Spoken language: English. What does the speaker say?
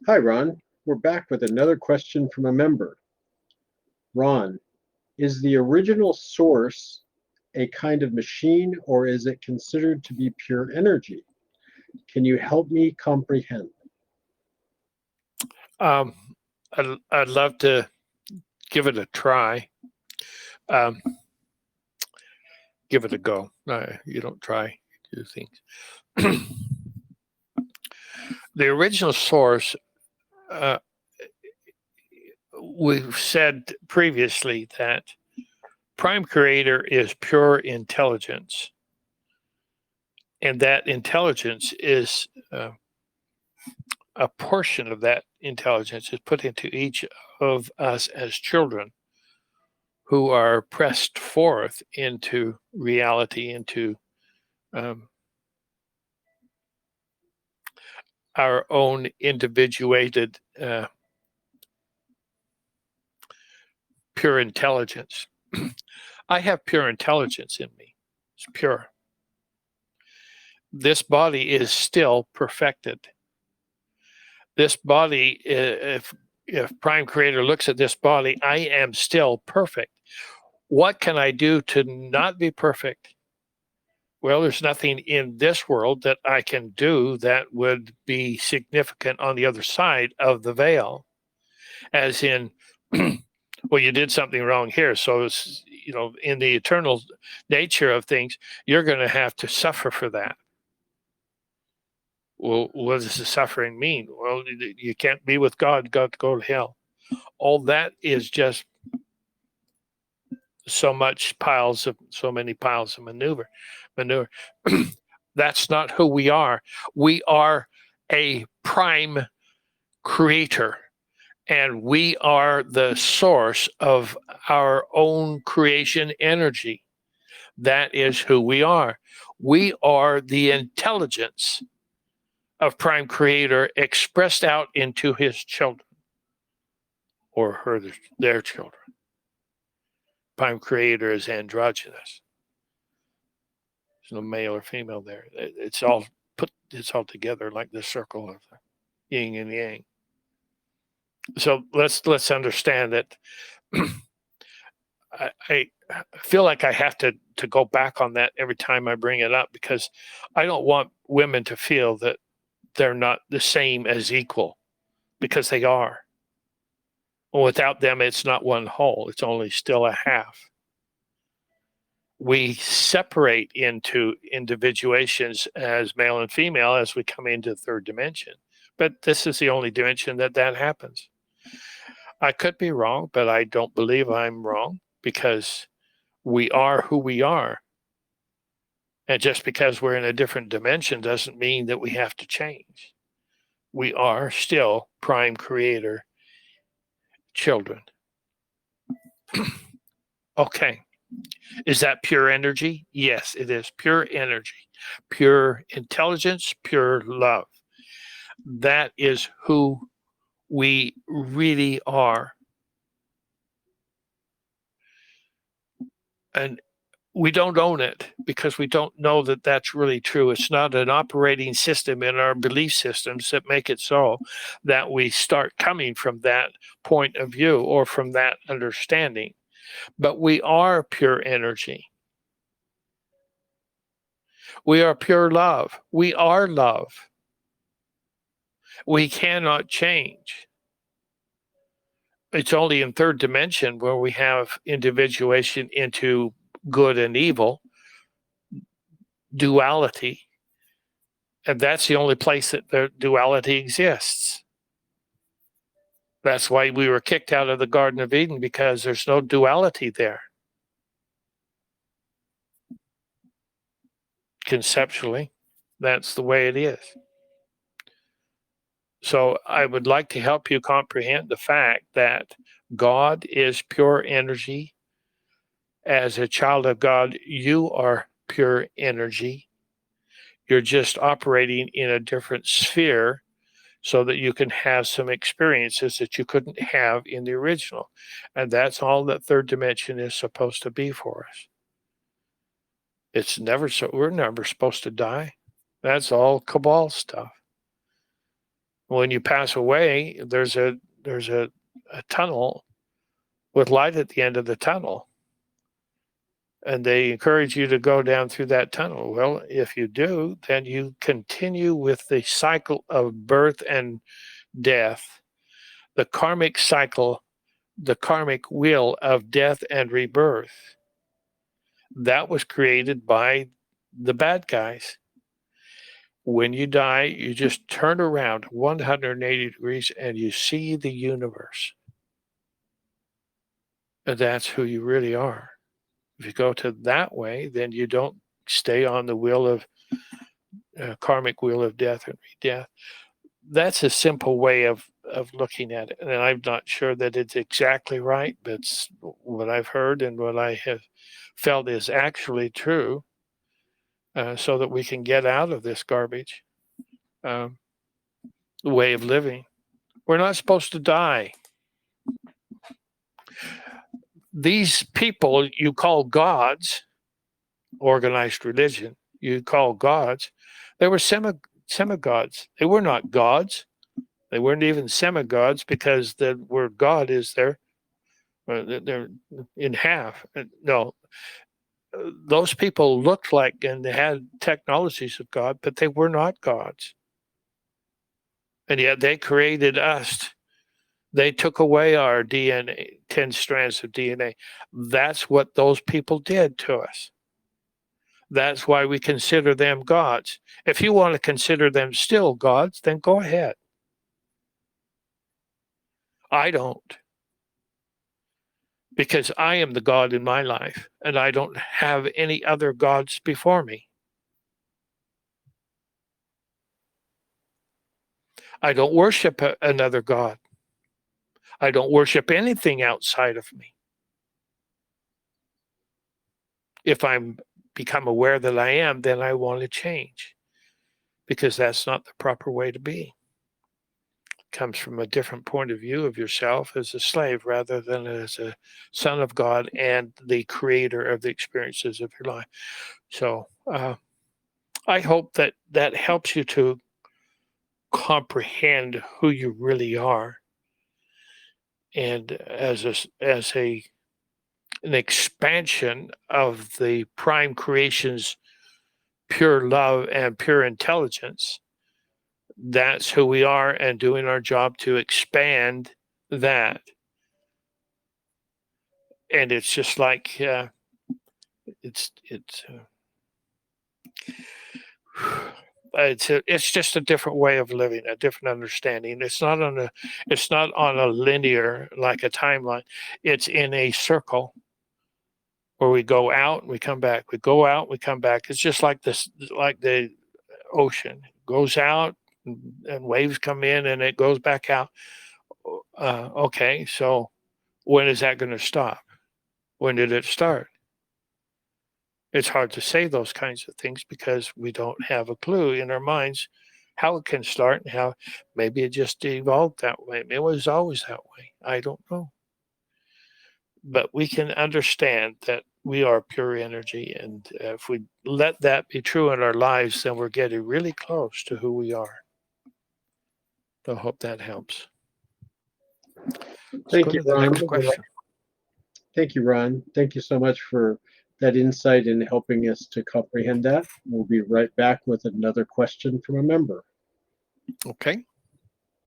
Hi, Ron. We're back with another question from a member. Ron, is the original source a kind of machine or is it considered to be pure energy? Can you help me comprehend? Um, I'd love to give it a try. Um, give it a go. You don't try, you do things. The original source, uh, we've said previously that Prime Creator is pure intelligence, and that intelligence is a portion of that intelligence is put into each of us as children who are pressed forth into reality, into um, our own individuated pure intelligence. I have pure intelligence in me. It's pure. This body is still perfected. This body, if Prime Creator looks at this body, I am still perfect. What can I do to not be perfect? Well, there's nothing in this world that I can do that would be significant on the other side of the veil, as in, well, you did something wrong here. So, in the eternal nature of things, you're going to have to suffer for that. Well, what does the suffering mean? Well, you can't be with God, got to go to hell. All that is just so many piles of manure. That's not who we are. We are a prime creator, and we are the source of our own creation energy. That is who we are. We are the intelligence of Prime Creator expressed out into his children or their children. Prime Creator is androgynous. There's no male or female there. It's all together like the circle of the yin and yang. So let's understand that I feel like I have to go back on that every time I bring it up because I don't want women to feel that they're not the same as equal because they are. Well, without them, it's not one whole. It's only still a half. We separate into individuations as male and female as we come into the third dimension. But this is the only dimension that happens. I could be wrong, but I don't believe I'm wrong because we are who we are. And just because we're in a different dimension doesn't mean that we have to change. We are still Prime Creator children. Okay. Is that pure energy? Yes, it is pure energy, pure intelligence, pure love. That is who we really are. And we don't own it because we don't know that that's really true. It's not an operating system in our belief systems that make it so that we start coming from that point of view or from that understanding. But we are pure energy. We are pure love. We are love. We cannot change. It's only in third dimension where we have individuation into good and evil, duality. And that's the only place that the duality exists. That's why we were kicked out of the Garden of Eden because there's no duality there. Conceptually, that's the way it is. So I would like to help you comprehend the fact that God is pure energy. As a child of God, you are pure energy. You're just operating in a different sphere so that you can have some experiences that you couldn't have in the original. And that's all that third dimension is supposed to be for us. It's never so, we're never supposed to die. That's all cabal stuff. When you pass away, there's a tunnel with light at the end of the tunnel. And they encourage you to go down through that tunnel. Well, if you do, then you continue with the cycle of birth and death, the karmic cycle, the karmic wheel of death and rebirth. That was created by the bad guys. When you die, you just turn around 180 degrees and you see the universe. And that's who you really are. If you go to that way, then you don't stay on the wheel of karmic wheel of death and death. That's a simple way of looking at it. And I'm not sure that it's exactly right, but it's what I've heard and what I have felt is actually true, so that we can get out of this garbage way of living. We're not supposed to die. These people you call gods, organized religion, you call gods, they were semi-gods. They were not gods. They weren't even semi-gods, because the word God is there. They're in half. No, those people looked like, and they had technologies of God, but they were not gods. And yet they created us. They took away our DNA, 10 strands of DNA. That's what those people did to us. That's why we consider them gods. If you want to consider them still gods, then go ahead. I don't. Because I am the God in my life, and I don't have any other gods before me. I don't worship another God. I don't worship anything outside of me. If I'm become aware that I am, then I want to change, because that's not the proper way to be. It comes from a different point of view of yourself as a slave rather than as a son of God and the creator of the experiences of your life. So I hope that that helps you to comprehend who you really are, and as an expansion of the prime creation's pure love and pure intelligence. That's who we are, and doing our job to expand that. And it's just like it's just a different way of living, a different understanding. It's not on a linear, like a timeline. It's in a circle where we go out and we come back. We go out, we come back. It's just like this, like the ocean goes out and waves come in and it goes back out. Okay, so when is that going to stop? When did it start? It's hard to say those kinds of things because we don't have a clue in our minds how it can start, and how maybe it just evolved that way. It was always that way. I don't know. But we can understand that we are pure energy, and if we let that be true in our lives, then we're getting really close to who we are. So I hope that helps. Thank you, Ron. Question. Thank you, Ron. Thank you so much for that insight in helping us to comprehend that. We'll be right back with another question from a member. Okay.